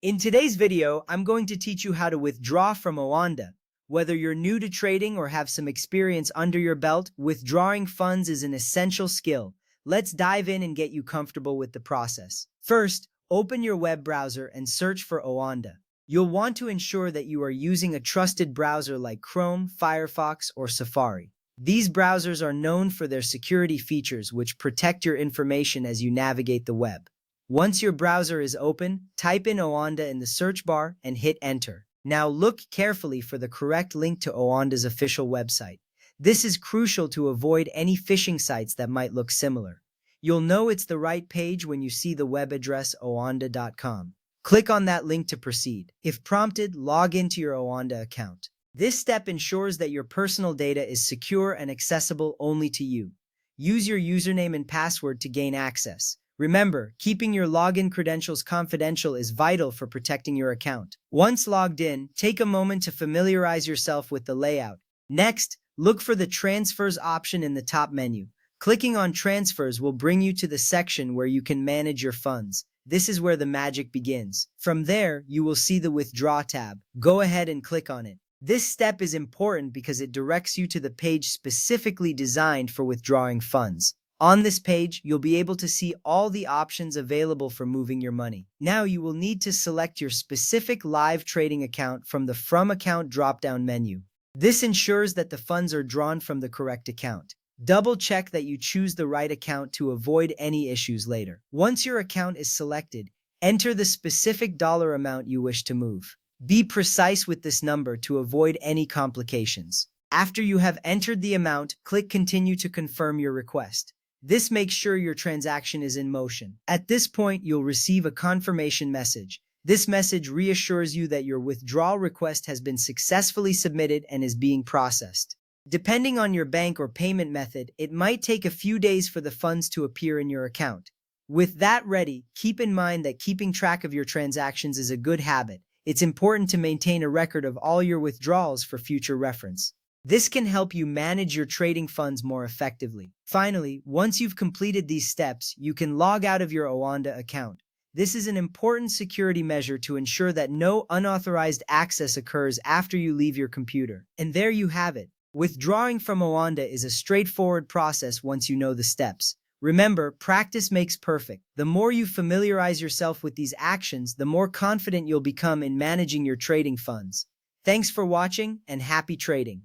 In today's video, I'm going to teach you how to withdraw from Oanda. Whether you're new to trading or have some experience under your belt, withdrawing funds is an essential skill. Let's dive in and get you comfortable with the process. First, open your web browser and search for Oanda. You'll want to ensure that you are using a trusted browser like Chrome, Firefox, or Safari. These browsers are known for their security features, which protect your information as you navigate the web. Once your browser is open, type in Oanda in the search bar and hit enter. Now look carefully for the correct link to Oanda's official website. This is crucial to avoid any phishing sites that might look similar. You'll know it's the right page when you see the web address oanda.com. Click on that link to proceed. If prompted, log into your Oanda account. This step ensures that your personal data is secure and accessible only to you. Use your username and password to gain access. Remember, keeping your login credentials confidential is vital for protecting your account. Once logged in, take a moment to familiarize yourself with the layout. Next, look for the Transfers option in the top menu. Clicking on Transfers will bring you to the section where you can manage your funds. This is where the magic begins. From there, you will see the Withdraw tab. Go ahead and click on it. This step is important because it directs you to the page specifically designed for withdrawing funds. On this page, you'll be able to see all the options available for moving your money. Now you will need to select your specific live trading account from the From Account drop-down menu. This ensures that the funds are drawn from the correct account. Double-check that you choose the right account to avoid any issues later. Once your account is selected, enter the specific dollar amount you wish to move. Be precise with this number to avoid any complications. After you have entered the amount, click Continue to confirm your request. This makes sure your transaction is in motion. At this point, you'll receive a confirmation message. This message reassures you that your withdrawal request has been successfully submitted and is being processed. Depending on your bank or payment method, it might take a few days for the funds to appear in your account. With that ready, keep in mind that keeping track of your transactions is a good habit. It's important to maintain a record of all your withdrawals for future reference. This can help you manage your trading funds more effectively. Finally, once you've completed these steps, you can log out of your Oanda account. This is an important security measure to ensure that no unauthorized access occurs after you leave your computer. And there you have it. Withdrawing from Oanda is a straightforward process once you know the steps. Remember, practice makes perfect. The more you familiarize yourself with these actions, the more confident you'll become in managing your trading funds. Thanks for watching and happy trading.